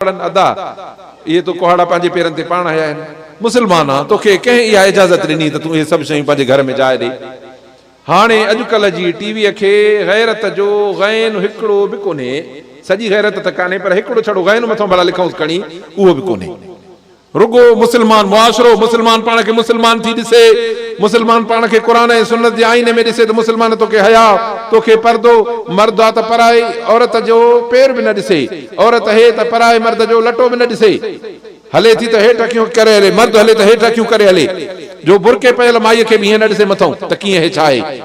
अदा ये तो कोहाड़ा पंहिंजे पेरनि ते पाण हया आहिनि मुस्लमान आहे तोखे कंहिं इहा इजाज़त ॾिनी त तूं इहे सभु शयूं पंहिंजे घर में जाए ॾे हाणे अॼुकल्ह जी टीवीअ खे गैरत जो गैन हिकिड़ो बि कोन्हे सॼी गैरत त कान्हे पर हिकिड़ो छड़ो गैन मथां भला लिखूंसि खणी उहो बि कोन्हे रुगो मुस्लमान मुआशरो मुस्लमान पाण खे मुस्लमान थी ॾिसे मुस्लमान पाण खे क़ुरान ऐं सुन्नत जे आईने में ॾिसे त मुस्लमान तोखे हया तोखे पर्दो मर्द आहे त पराए औरत जो पेर बि न ॾिसे औरत हे त पराए मर्द जो लटो बि न ॾिसे हले थी त हेठि अखियूं करे हले मर्द हले त हेठि अखियूं करे हले जो बुरके पयल माईअ खे बि हीअं न ॾिसे मथां त कीअं हे छा आहे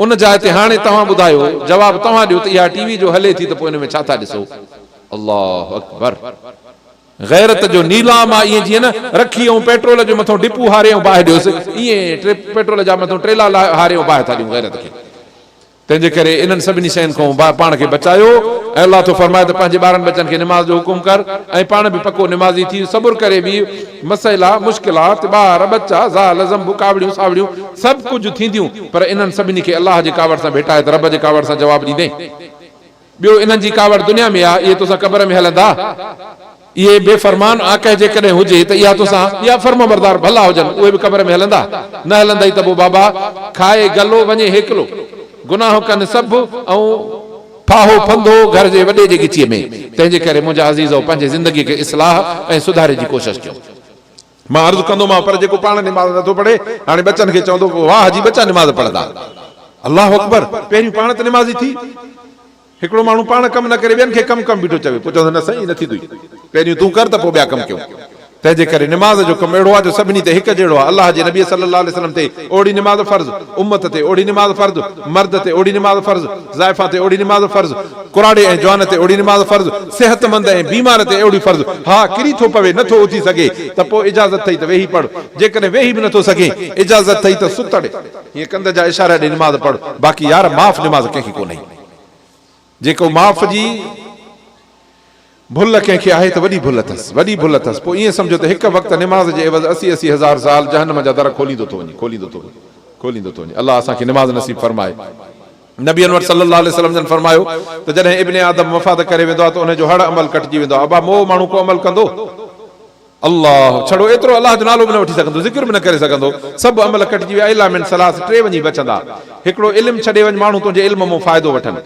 उन जाइ ते हाणे तव्हां ॿुधायो जवाबु तव्हां ॾियो त इहा टीवी जो हले थी त पोइ हिन में छा था ॾिसो अल्लाहु अकबर गैरत जो नीलाम आहे ईअं जीअं न रखी ऐं पेट्रोल जो मथां डिपू हारे ऐं बाहि ॾियोसि ईअं पेट्रोल जा मथां ट्रेला हारे ऐं बाहि था ॾियूं गैरत खे तंहिंजे करे इन्हनि सभिनी शयुनि खां पाण खे बचायो ऐं अलाह थो फरमाए त पंहिंजे ॿारनि बचनि खे निमाज़ जो हुकुम कर ऐं पाण बि पको निमाज़ी थी सबुर करे बि मसइला मुश्किलात ॿार बच्चा ज़ाल ज़ंबू कावड़ियूं सावड़ियूं सभु कुझु थींदियूं पर इन्हनि सभिनी खे अलाह जे कावड़ सां भेटाए त रब जे कावड़ सां जवाबु ॾींदे ॿियो इन्हनि जी कावड़ दुनिया में आहे इहे तोसां क़बर में हलंदा ये बेफरमान आके जेकॾहिं हुजे त इहा तोसां इहा फर्मबरदार भला हुजनि उहे बि क़बर में हलंदा न हलंदई त पोइ बाबा खाए गलो वञे हिकिलो गुनाह कनि सभु ऐं फाहो फंदो घर जे वॾे जे गिचीअ में तंहिंजे करे मुंहिंजा अज़ीज़ो पंहिंजे ज़िंदगीअ खे इस्लाह ऐं सुधारे जी कोशिशि कयो मां अर्ज़ु कंदोमांव पर जेको पाण निमाज़ नथो पढ़े हाणे बचनि खे चवंदो वाह जी बच्चा निमाज़ पढ़ंदा अल्लाह अकबर पहिरियों पाण त निमाज़ी थी हिकिड़ो माण्हू पाण कमु न करे ॿियनि खे कमु बीठो चवे पोइ चवंदो न साईं न थींदी पहिरियों तूं कर त पोइ ॿिया कमु कयूं तंहिंजे करे निमाज़ जो कमु अहिड़ो आहे जो सभिनी ते हिकु जहिड़ो आहे अलाह जे नबी सल्लल्लाहु अलैहि वसल्लम ते ओड़ी निमाज़ फर्ज़ उम्मत ते ओड़ी निमाज़ फर्ज़ मर्द ते ओड़ी निमाज़ फर्ज़ ज़ाइफ़ा ते ओड़ी निमाज़ फर्ज़ कुराड़े ऐं जवान ते ओड़ी निमाज़ फर्ज़ सिहतमंद ऐं बीमार ते ओड़ी फर्ज़ हा किरी थो पवे नथो उथी सघे त पोइ इजाज़त अथई त वेही पढ़ जेकॾहिं वेही बि नथो सघे इजाज़त अथई त सुतड़ हीअं कंध जा इशारा ॾे निमाज़ पढ़ बाक़ी यार माफ़ निमाज़ कंहिंखे कोन्हे जेको माफ़ जी भुल कंहिंखे आहे त वॾी भुल अथसि पोइ ईअं सम्झो त हिकु वक़्तु निमाज़ जे एवज़ 80,000 साल जहन्नम जा दर खोलींदो थो वञे अलाह असांखे निमाज़ नसीब फरमाए नबी अनवर सल्लल्लाहु अलैहि वसल्लम जन फरमायो त जॾहिं इब्ने आदम वफ़ात करे वेंदो आहे त उनजो हर अमल कटिजी वेंदो आहे अबा मोह माण्हू को अमल कंदो अल्लाह छड़ो एतिरो अलाह जो नालो बि न वठी सघंदो ज़िक्र बि न करे सघंदो सभु अमल कटिजी विया इल्ला मिन सलास 3 वञी बचंदा हिकिड़ो इल्मु छॾे वञ माण्हू तुंहिंजे इल्म मां फ़ाइदो वठनि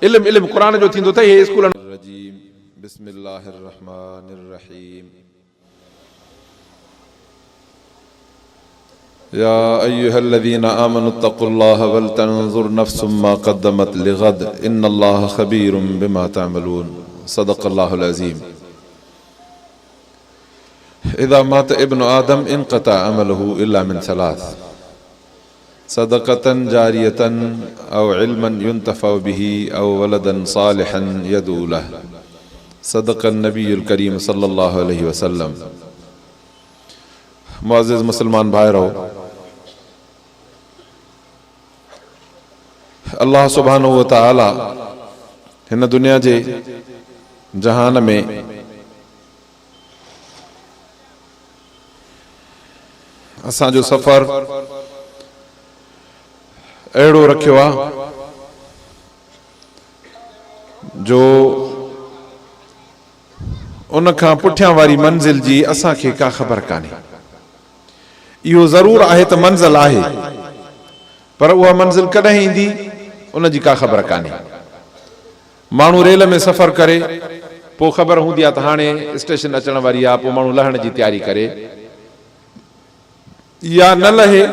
इल्मु क़ुरान जो थींदो अथई हे स्कूलनि बिस्मिल्लाहिर रहमानिर रहीम या अय्युहल्लज़ीना आमनु तक़ुल्लाह वल तंजुर नफ्सुम मा क़द्दमत लिग़द इन्नल्लाह ख़बीरुम बिमा तअमलून सदक़ल्लाहुल अज़ीम इज़ा मात इब्नु आदम इनक़ता अमलुहु इल्ला मिन सलास सदक़तन जारियतन औ इल्मन युंतफ़उ बिही औ वलदन सालिहन यदू लह सदक़न नबीयुल करीम सल्लल्लाहु अलैहि वसल्लम मुअज़्ज़िज़ मुसलमान भाइरो अल्लाह सुब्हानहु व तआला हिन दुनिया जे जहान में असांजो सफ़र अहिड़ो रखियो आहे जो उन खां पुठियां वारी मंज़िल जी असांखे का ख़बर कान्हे इहो ज़रूर आहे त मंज़िल आहे पर उहा मंज़िल कॾहिं ईंदी उन जी का ख़बर कान्हे माण्हू रेल में सफ़र करे पोइ ख़बर हूंदी आहे त हाणे स्टेशन अचण वारी आहे पोइ माण्हू लहण जी तयारी करे या न लहे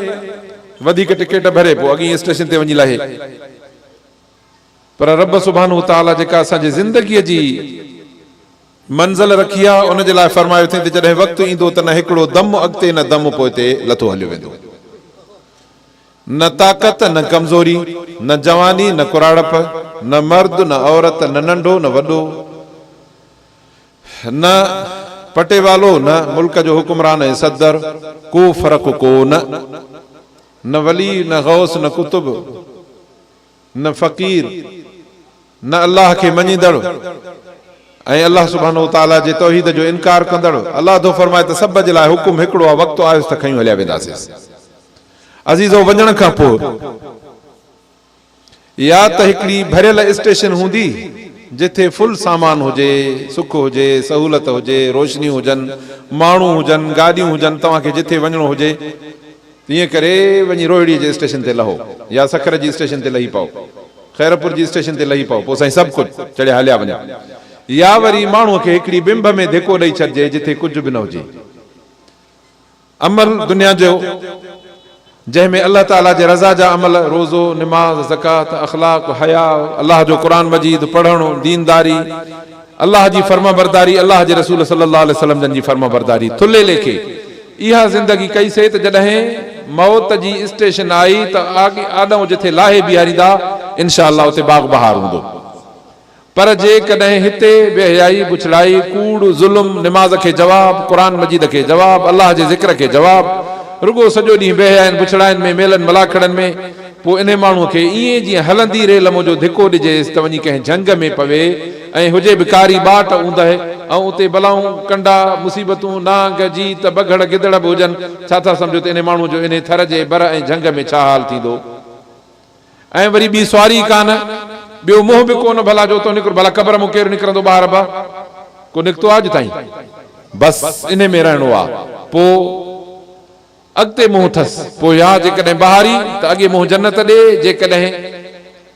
वधीक टिकट भरे पोइ अॻी स्टेशन ते वञी लहे पर रब सुब्हानहु तआला जेका असांजी ज़िंदगीअ जी मंज़िल रखी आहे उन जे लाइ फरमायो अथई त जॾहिं वक़्तु ईंदो त न हिकिड़ो दम अॻिते न दम पोइते लथो हलियो वेंदो न ताक़त न कमज़ोरी न जवानी न कुराड़प न मर्द न औरत न नंढो न वॾो न पटे वालो न मुल्क जो हुकुमरान ऐं सदर को फ़र्क़ु को न वली न गौस न कुतुब न फ़कीर न अल्लाह खे मञींदड़ ऐं अल्लाह सुब्हानहु तआला जे तौहीद जो इनकार कंदड़ अल्लाह थो फरमाए त सभ जे लाइ हुकुम हिकिड़ो आहे वक़्तु आयुसि त खयूं हलिया वेंदासीं अज़ीज़ो वञण खां पोइ या त हिकिड़ी भरियल स्टेशन हूंदी जिथे फुल सामान हुजे, सुख हुजे, सहूलत हुजे, रोशनी हुजनि, माण्हू हुजनि, गाॾियूं हुजनि, तव्हांखे जिथे वञिणो हुजे तीअं करे वञी रोहिड़ीअ जे स्टेशन ते लहो या सखर जी स्टेशन ते लही पओ, खैरपुर जी स्टेशन ते लही पओ, पोइ साईं सभु कुझु चढ़िया हलिया वञा। या वरी माण्हूअ खे हिकिड़ी बिंब में धिको ॾेई छॾिजे जिथे कुझु बि न हुजे। अमल दुनिया जो जंहिंमें अल्लाह ताला जे रज़ा जा अमल, रोज़ो, निमाज़, ज़कात, अख़लाक, हया, अल्लाह जो क़ुरान मजीद पढ़णु, दीनदारी, अल्लाह जी फर्मा बरदारी, अल्लाह जे रसूल सल्लल्लाहु अलैहि वसल्लम जन जी फर्मा बरदारी, थुले लेखे इहा ज़िंदगी कईसे त जॾहिं मौत जी स्टेशन आई त आॾऊं जिथे लाहे बीहारींदा इंशा अल्लाह उते बाग बहार हूंदो। पर जेकॾहिं हिते बेहयाई, बुछड़ाई, कूड़, ज़ुल्म, निमाज़ खे जवाब, क़ुरान मजीद खे जवाब, अल्लाह जे ज़िक्र खे जवाब, रुगो सॼो ॾींहुं बेहयाइन, बुछड़ाइन में, मेलनि मलाखड़नि में, पोइ इन माण्हूअ खे ईअं जीअं हलंदी रेल मुंहिंजो धिको ॾिजेसि त वञी कंहिं झंग में पवे ऐं हुजे बि कारी बाट ऊंदहि ऐं उते बलाऊं, कंडा, मुसीबतूं, नांग, जीत, बघड़, गिदड़ बि हुजनि, छा था सम्झो त इन माण्हूअ जो इन थर जे बर ऐं झंग में छा हाल थींदो। ऐं वरी ॿी सवारी कान, ॿियो मोह बि कोन, भला जो तो निकिरो, भला क़बर मूं केरु निकिरंदो ॿाहिरि बा को निकितो अॼु ताईं, बसि इन में रहणो आहे। पोइ अॻिते मोह अथसि, पोइ या जेकॾहिं ॿाहिरी त अॻे मोह जन्नत ॾे, जेकॾहिं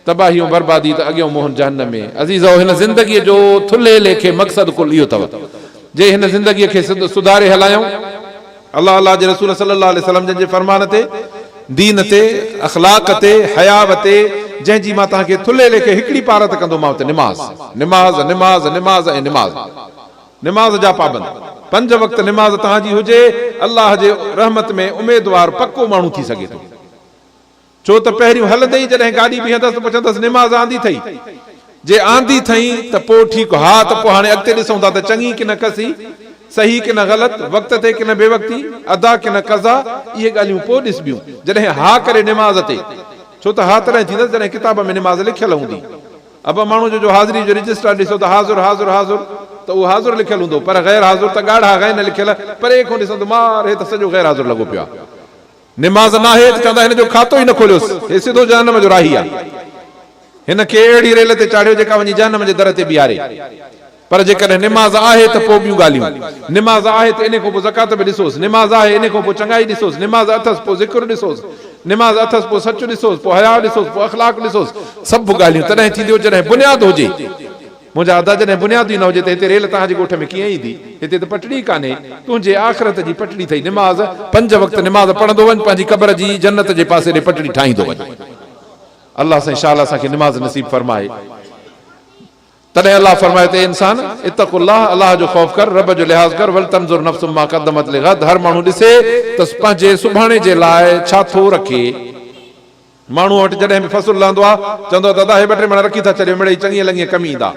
तबाहियूं बर्बादी त अॻियों मोह जहन्नम में। अज़ीज़ो, हिन ज़िंदगीअ जो थुले लेखे मक़सदु कुल इहो अथव, जे हिन ज़िंदगीअ खे सुधारे हलायूं अल्लाह अल्लाह जे रसूल सल्लल्लाहु अलैहि वसल्लम जे फरमान ते, दीन ते, अख़लाक ते, हया ते, जंहिंजी मां तव्हांखे थुले लेखे हिकिड़ी पारत कंदोमांव त निमाज़, निमाज़, निमाज़, निमाज़ ऐं निमाज़, निमाज़ जा पाबंद, 5 वक़्त निमाज़ तव्हांजी हुजे, अल्लाह जे रहमत में उमेदवार पक्को माण्हू थी सघे थो। छो त पहिरियों हलंदे ई जॾहिं गाॾी बीहंदसि त पुछंदसि निमाज़ आंदी अथई, जे आंदी अथई त पोइ ठीकु, हा त पोइ हाणे अॻिते ॾिसूं था त चङी की न कसी, सही की न ग़लति, वक़्त ते की न बेवक़्ती, अदा की न क़ज़ा, इहे ॻाल्हियूं पोइ ॾिसबियूं। जॾहिं हा करे निमाज़ ते, छो त हा तॾहिं थींदसि जॾहिं किताब में निमाज़ लिखियल हूंदी। अब माण्हू जो हाज़िरी जो रजिस्टर ॾिसो त हाज़ुर हाज़ुर हाज़ुर त उहो हाज़ुर लिखियल हूंदो, पर ग़ैर हाज़ुर त ॻाढ़ा ग़ैर न लिखियल, परे खां ॾिसंदो मार हे त सॼो ग़ैर हाज़ुर लॻो पियो आहे। निमाज़ न आहे त चवंदा हिन जो खातो ई न खोलियोसि, हे सिधो जहन्नम जो राही आहे। हिन खे अहिड़ी रेल ते चाढ़ियो जेका वञी जहन्नम जे दर ते बीहारे। पर जेकॾहिं निमाज़ आहे त पोइ ॿियूं ॻाल्हियूं, निमाज़ आहे त इन खां पोइ ज़कात बि ॾिसोसि, निमाज़ आहे इन खां पोइ चङाई ॾिसोसि, निमाज़ अथसि पोइ ज़िक्र ॾिसोसि, निमाज़ अथसि पोइ सच ॾिसोसि, पोइ हया ॾिसोसि, पोइ अख़लाक ॾिसोसि, सभु ॻाल्हियूं तॾहिं थींदियूं जॾहिं बुनियाद हुजे। मुंहिंजा अदा जॾहिं बुनियाद ई न हुजे त हिते रेल तव्हांजे ॻोठ में कीअं ईंदी? हिते त पटड़ी कान्हे, तुंहिंजे आख़िरत जी पटड़ी अथई निमाज़। 5 वक़्त निमाज़ पढ़ंदो वञ, पंहिंजी क़बर जी जन्नत जे पासे ॾे पटड़ी ठाहींदो वञ। अल्लाह साईं इंशा अल्लाह असांखे निमाज़ नसीब फरमाए। तॾहिं अल्लाह फरमाए त इंसान इत्तक़ुल्लाह, अल्लाह जो ख़ौफ़ कर, रब जो लिहाज़ कर, वल तंज़ुर नफ़्सुम मा क़द्दमत लिग़द, हर माण्हू ॾिसे त पंहिंजे सुभाणे जे लाइ छा थो रखे। माण्हू वटि जॾहिं बि फसल लहंदो आहे चवंदो दादा हे 2-3 महीना रखी था छॾियो, मिड़ई चङीअ लॻीअ कमी ईंदा।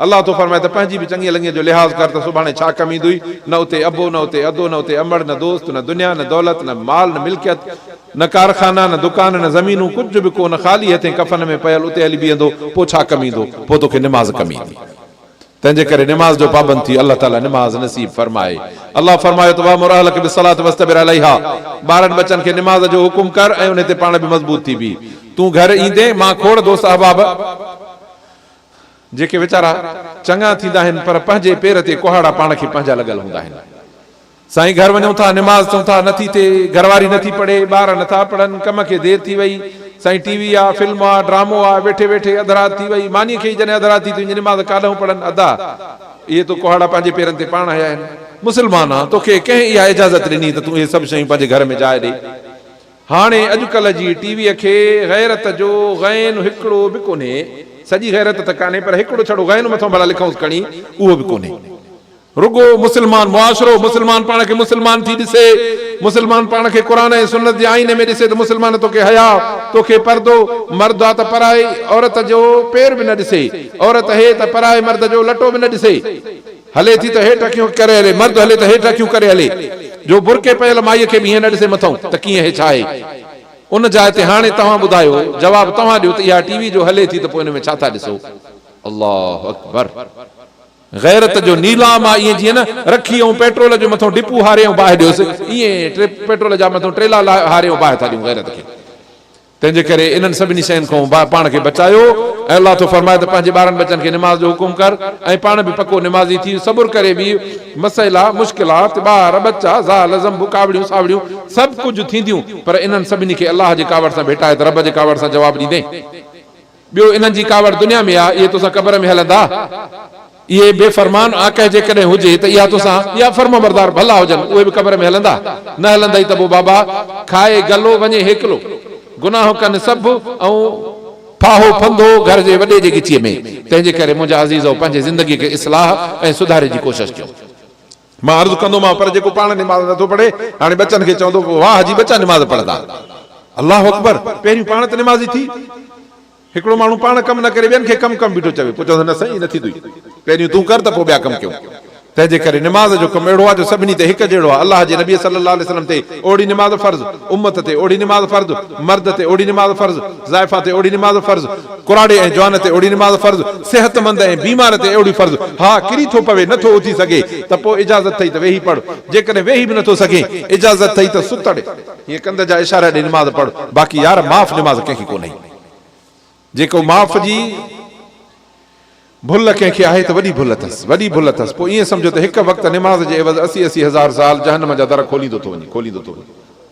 अल्लाह तो फरमाए त पंहिंजी बि चङीअ लॻीअ जो लिहाज़ कर त सुभाणे छा कमी ईंदी। न उते अबो, न उते अदो, न उते अमड़, न दोस्त, न दुनिया, न दौलत, न माल, न मिल्कियत, न कारखाना, न दुकान, न ज़मीनूं, कुझु बि कोन, ख़ाली हथे कफ़न में पयल उते हली बीहंदो, पोइ छा कमी ईंदो? पोइ तोखे निमाज़ कमी ईंदी। तंहिंजे करे निमाज़ जो पाबंद थी, अल्लाह ताला निमाज़ नसीब फरमाए। अल्लाह फरमायो त वामुर अहलक बिस्सलात वस्तबिर अलैहा, ॿारनि बच्चनि खे निमाज़ जो हुकुम कर ऐं उन ते पाण बि मज़बूत थी बी। तूं घर ईंदे मां खोड़ दोस्त अहबाब जेके वीचारा चङा थींदा आहिनि पर पंहिंजे पेर ते कुहाड़ा पाण खे पंहिंजा लॻल हूंदा आहिनि। साईं घर वञूं था, निमाज़ चऊं था नथी थिए, घरवारी नथी पढ़े, ॿार नथा पढ़नि, कम खे देरि थी वई, साईं टीवी आहे, फिल्म आहे, ड्रामो आहे, वेठे वेठे अधु राति थी वई, मानीअ खे ई जॾहिं अधु राति थी तुंहिंजी निमाज़ काॾूं पढ़नि अदा। इहे तो कुहाड़ा पंहिंजे पेरनि ते पाण हया आहिनि। मुस्लमान आहे, तोखे कंहिं इहा इजाज़त ॾिनी त तूं इहे सभु शयूं पंहिंजे घर में जाइ ॾे। हाणे अॼुकल्ह जी टीवीअ खे ग़ैरत जो ग़ैन हिकिड़ो बि कोन्हे, सॼी ग़ैरत त कान्हे पर हिकिड़ो छड़ो ग़ैन मथां भला लिखूंसि खणी, उहो बि कोन्हे। रुगो मुस्लमान मुआशरो, मुस्लमान पाण खे मुस्लमान थी ॾिसे, मुस्लमान पाण खे क़ुरान ऐं सुन्नत जे आईने में ॾिसे त मुस्लमान तोखे हया, तोखे पर्दो, मर्द आहे त पराए औरत जो पेर बि न ॾिसे, औरत हे त पराए मर्द जो लटो बि न ॾिसे, हले थी त हेठि अखियूं करे हले, मर्द हले त हेठि अखियूं करे हले, जो बुरके पयल माईअ खे बि हीअं न ॾिसे मथां त कीअं हे छा आहे। उन जाइ ते हाणे तव्हां ॿुधायो, जवाबु तव्हां ॾियो त इहा टीवी जो हले थी त पोइ हिन में छा था ॾिसो? अल्लाहु अकबर। ग़ैरत जो नीलाम आहे, ईअं जीअं न रखी ऐं पेट्रोल जो मथां डिपू हारे ऐं बाहि ॾियोसि, ईअं पेट्रोल जा मथां ट्रेला हारे ऐं बाहि था ॾियूं ग़ैरत खे। तंहिंजे करे इन्हनि सभिनी शयुनि खां पाण खे बचायो ऐं अलाह तो फरमाए त पंहिंजे ॿारनि बचनि खे निमाज़ जो हुकुम कर ऐं पाण बि पको निमाज़ी थी सबुर करे बि मसइला मुश्किलात ॿार बच्चा ज़ाल ज़ंबू कावड़ियूं सावड़ियूं सभु कुझु थींदियूं पर इन्हनि सभिनी खे अलाह जे कावड़ सां भेटाए त रब जे कावड़ सां जवाबु ॾींदे ॿियो इन्हनि जी कावड़ दुनिया में आहे इहे तोसां क़बर में हलंदा ये बेफरमान आके जेकॾहिं हुजे त इहा तोसां इहा फर्मबरदार भला हुजनि उहे बि क़बर में हलंदा न हलंदा त पोइ बाबा खाए गलो वञे हेकलो गुनाह कनि सभु ऐं फाहो फंदो घर जे वॾे जे गिचीअ में तंहिंजे करे मुंहिंजा अज़ीज़ो पंहिंजे ज़िंदगीअ खे इस्लाह ऐं सुधारे जी कोशिशि कयो मां अर्ज़ु कंदोमांव पर जेको पाण निमाज़ नथो पढ़े हाणे बचनि खे चवंदो वाह जी बच्चा निमाज़ पढ़ंदा अल्लाह अकबर पहिरियों पाण त निमाज़ी थी हिकिड़ो माण्हू पाण कमु न करे ॿियनि खे कमु बीठो चवे पोइ चवंदो न साईं नथी थी पहिरियों तूं कर त पोइ ॿिया कमु कयूं तंहिंजे करे निमाज़ जो कमु अहिड़ो आहे जो सभिनी ते हिकु जहिड़ो आहे अलाह जे नबी सल्लल्लाहु अलैहि वसल्लम ते ओड़ी निमाज़ फर्ज़ उम्मत ते ओड़ी निमाज़ फर्ज़ मर्द ते ओड़ी निमाज़ फर्ज़ ज़ाइफ़ा ते ओड़ी निमाज़ फर्ज़ कुराड़े ऐं जवान ते ओड़ी निमाज़ फर्ज़ सेहतमंद ऐं बीमार ते ओड़ी फर्ज़ हा किरी थो पवे नथो उथी सघे त पोइ इजाज़त अथई त वेही पढ़ जेकॾहिं वेही बि नथो सघे इजाज़त अथई त सुतड़ हीअ कंध जा इशारा ॾे निमाज़ पढ़ बाक़ी यार माफ़ निमाज़ कंहिंखे कोन्हे जेको माफ़ जी भुल कंहिंखे आहे त वॾी भुल अथसि पोइ ईअं सम्झो त हिकु वक़्तु निमाज़ जे एवज़ 80,000 साल जहन्नम जा दर खोलींदो थो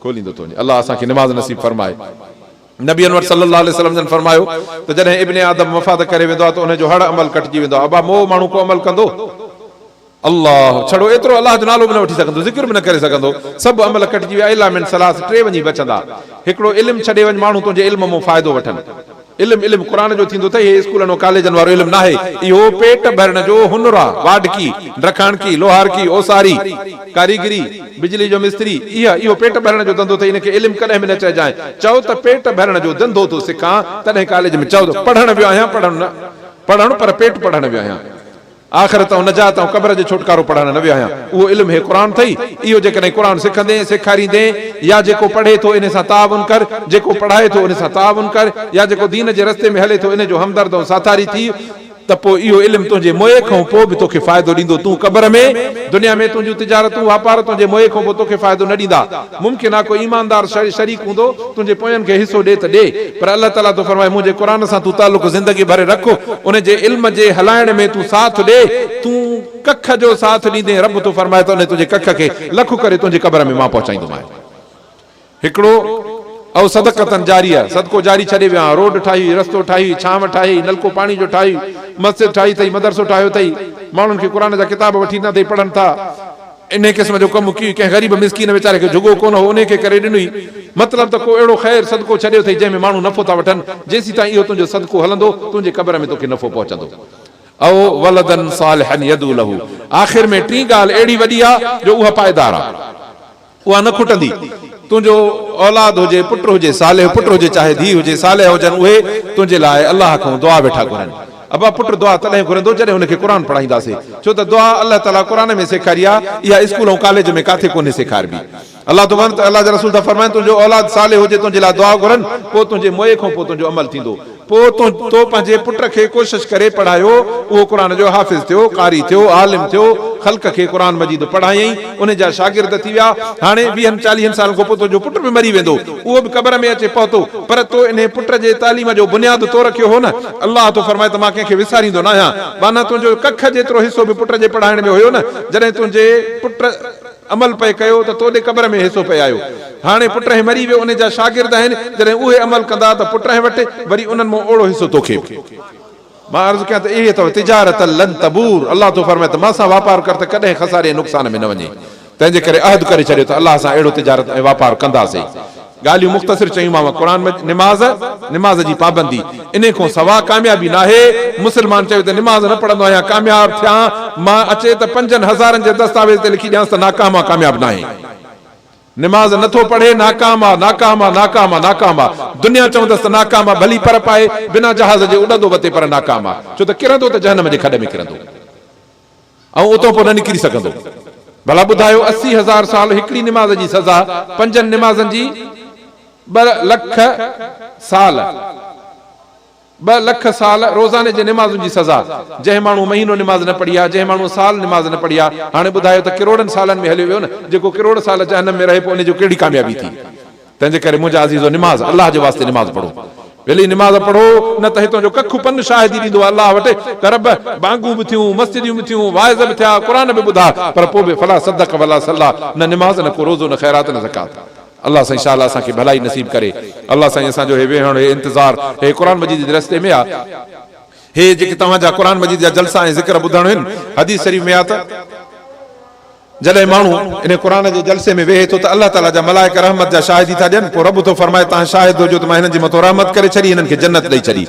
वञे अलाह असांखे निमाज़ नसीब फरमाए नबी अनवर सल्लल्लाहु अलैहि वसल्लम जन फरमायो त जॾहिं इब्ने आदम वफ़ात करे वेंदो आहे त उनजो हर अमल कटिजी वेंदो आहे अबा मोह माण्हू को अमल कंदो अल्लाह छड़ो एतिरो अलाह जो नालो बि न वठी सघंदो ज़िक्र बि न करे सघंदो सभु अमल कटिजी विया इल्ला मिन सलास 3 वञी बचंदा हिकिड़ो इल्मु छॾे वञ माण्हू तुंहिंजे इल्म मां फ़ाइदो वठनि इल्मु क़ुरान जो थींदो अथई हे स्कूलनि ऐं कॉलेजनि वारो इल्मु न आहे इहो पेट भरण जो हुनुर आहे वाढकी रखाणकी लोहारकी ओसारी कारीगरी बिजली जो मिस्त्री इहो पेट भरण जो धंधो अथई इनखे इल्मु कॾहिं बि न चइजांइ चओ त पेट भरण जो धंधो थो सिखां तॾहिं कॉलेज में चओ त पढ़ण वियो आहियां पढ़णु पर पेट पढ़ण वियो आहियां आख़िरत ऐं नजात ऐं क़ब्र जो छुटकारो पढ़ण न वियो आहियां उहो इल्मु हे क़ुरान अथई इहो जेकॾहिं क़ुरान सिखंदे सेखारींदे या जेको पढ़े थो इन सां ताउन कर जेको पढ़ाए थो इन सां ताउन कर या जेको दीन जे रस्ते में हले थो इन जो हमदर्द ऐं साथारी थी त पोइ इहो इल्मु तुंहिंजे मोए खां पोइ बि तोखे फ़ाइदो ॾींदो तूं क़ब्र में दुनिया में तुंहिंजूं तिजारतूं वापार तुंहिंजे मोए खां पोइ तोखे फ़ाइदो न ॾींदा मुमकिन आहे कोई ईमानदार शरीक हूंदो तुंहिंजे पोयनि खे हिसो ॾे त ॾे पर अलाह ताला तो फरमाए मुंहिंजे क़ुरान सां तूं तालुक़ ज़िंदगी भरे रख उन जे इल्म जे हलाइण में तूं साथ ॾे तूं कख जो साथ ॾींदे रब तो फरमाए त उन तुंहिंजे कख खे लख करे तुंहिंजे क़ब्र में मां पहुचाईंदोमांइ हिकिड़ो ऐं सदक़तन जारी आहे सदको जारी छॾे विया रोड ठाही रस्तो ठाही छांव ठाही नलको पाणी जो ठाही मस्जिद ठाही अथई मदरसो ठाहियो अथई माण्हुनि खे क़ुरान जा किताब वठी ईंदा अथई पढ़नि था इन क़िस्म जो कमु कई कंहिं ग़रीब मिसकीन वीचारे खे जुगो कोन हो उन खे करे ॾिनई मतिलबु त को अहिड़ो ख़ैर सदको छॾियो अथई जंहिंमें माण्हू नफ़ो था वठनि जेसीं ताईं इहो तुंहिंजो सदको हलंदो तुंहिंजे क़ब्र में तोखे नफ़ो पहुचंदो औ वलदन सालिहन यदू लहू आख़िर में टी ॻाल्हि अहिड़ी वॾी आहे जो उहा पाइदार आहे उहा न खुटंदी तुंहिंजो औलाद हुजे पुट हुजे साले पुट हुजे चाहे धीउ हुजे साले हुजनि उहे तुंहिंजे लाइ अलाह खां दुआ वेठा घुरनि अबा पुट दुआ तॾहिं घुरंदो जॾहिं हुनखे क़ुरान पढ़ाईंदासीं छो त दुआ अलाह ताला क़ुरान में सेखारी आहे इहा स्कूल ऐं कॉलेज में काथे कोन्हे सेखारबी अलाह तो अलाह जा रसूल था फरमाइनि तुंहिंजो औलाद साले हुजे तुंहिंजे लाइ दुआ घुरनि पोइ तुंहिंजे मोए खां पोइ तुंहिंजो अमल थींदो पोइ तो पंहिंजे पुट खे कोशिशि करे पढ़ायो उहो क़ुरान जो हाफ़िज़ थियो कारी थियो आलिम थियो ख़ल्क़ खे क़ुरान मजीद पढ़ायईं उन जा शागिर्द थी विया हाणे 20-40 सालनि खां पोइ तुंहिंजो पुट बि मरी वेंदो उहो बि क़ब्र में अचे पहुतो पर तो इन पुट जे तालीम जो बुनियाद तो रखियो हो न अलाह तो फरमाए त मां कंहिंखे विसारींदो न आहियां माना तुंहिंजो कख जेतिरो हिसो बि पुट जे पढ़ाइण में हुयो न जॾहिं तुंहिंजे पुट अमल पे कयो त तोॾे क़ब्र में हिसो पे आयो हाणे पुट मरी वियो उन जा शागिर्द आहिनि जॾहिं उहे अमल कंदा त पुट वटि वरी उन्हनि मां ओड़ो हिसो तोखे मां अर्ज़ु कयां त इहे अथव तिजारत लन तबूर अलाह तो फरमाए त मां सां वापार कर त कॾहिं खसारे नुक़सान में न वञे तंहिंजे करे अहद करे छॾियो त अलाह सां अहिड़ो तिजारत ऐं वापार कंदासीं ॻाल्हियूं मुख़्तसिर चयूंमांव क़ुरान में निमाज़ जी पाबंदी इन खां सवा कामयाबी न आहे मुस्लमान चयो त निमाज़ न पढ़ंदो आहियां कामयाब थियां मां अचे त 5,000 जे दस्तावेज़ ते लिखी ॾियांसि त नाकाम आहे कामयाब न आहे निमाज़ नथो पढ़े नाकाम आहे दुनिया चवंदसि त नाकाम आहे भली पर पाए बिना जहाज़ जे उॾंदो वते पर नाकाम आहे छो त किरंदो त जहन्नम जे खॾ में किरंदो ऐं उतो पोइ न निकिरी सघंदो भला ॿुधायो 80,000 साल हिकिड़ी निमाज़ जी सज़ा 5 निमाज़नि जी 2 लख साल रोज़ाने जे निमाज़ुनि जी सज़ा जंहिं माण्हू महीनो निमाज़ न पढ़ी आहे जंहिं माण्हू साल निमाज़ न पढ़ी आहे हाणे ॿुधायो त किरोड़नि सालनि में हलियो वियो न जेको किरोड़ साल जहन्नम में रहे पोइ उनजो कहिड़ी कामयाबी थी तंहिंजे करे मुंहिंजा अज़ीज़ो निमाज़ अलाह जे वास्ते निमाज़ पढ़ो, वेली निमाज़ पढ़ो, न त हितां जो कखु पन शाहिदी ॾींदो अलाह वटि त रब बांगूं बि थियूं, मस्जिदियूं बि थियूं, वाइज़ बि थिया, क़ुर बि ॿुधा, पर पोइ बि फला सदक वला सलाह, न निमाज़, न को रोज़ो, न ख़ैरात, न ज़कात। अलाह साईं इंशाअल्लाह असांखे भलाई नसीब करे। अलाह साईं असांजो हे वेहण, हे इंतज़ार, हे क़ुर मजीद जे रस्ते में आहे, हे जेके तव्हांजा क़ुर मजीद जा जलसा ऐं ज़िक्र ॿुधण आहिनि, हदीस शरीफ़ में आहे त जॾहिं माण्हू इन क़ुर जे जलसे में वेहे थो त अलाह ताला जा मलाइका रहमत जा शाहिदी था ॾियनि, पोइ रब थो फरमाए तव्हां शाहिद हुजो त मां हिननि जे मथां रहमत करे छॾी, हिननि खे जन्नत ॾेई छॾी।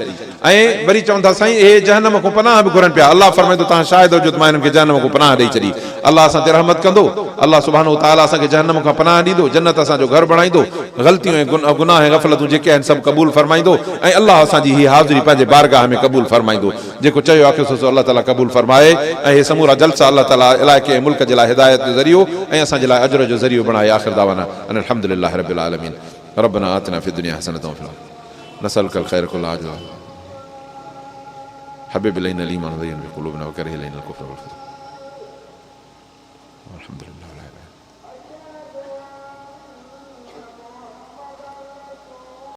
ऐं वरी चवनि था साईं हे जहन्नम खां पनाह बि घुरनि पिया, अलाह फरमाए थो तव्हां शाहिद हुजो त मां हिननि खे जहन्नम खां पनाह ॾेई छॾी। अलाह असां ते रहमत कंदो, अलाह सुभाणे ताला असांखे जहन्नम खां पनाह ॾींदो, जन्नत असांजो घर बणाईंदो, ग़लतियूं ऐं गुनाह ऐं ग़फ़लतूं जेके आहिनि सभु क़बूल फरमाईंदो, ऐं अलाह असांजी हीअ हाज़िरी पंहिंजे बारगाह में क़बूल फरमाईंदो। जेको चयो आहे सो अलाह ताला क़बूल फरमाए, ऐं हे समूरा जलसा अलाह ताला इलाइक़े ऐं मुल्क जे लाइ हिदायत जो ज़रियो ऐं असांजे लाइ अजर जो ज़रियो बणाए। आख़िर दावाना अन अल्हम्दुलिल्लाहि रब्बिल आलमीन। रब्बना आतिना फ़िद दुनिया हसनतन व फिल आखिरति नसअलुकल खैर कुल्लहु आजिल हब्बिब इलैना अल ईमान व ज़य्यिन फ़ी क़ुलूबिना व करहिह इलैना अल कुफ़्र वल फुसूक़। अल्हम्दुलिल्लाह।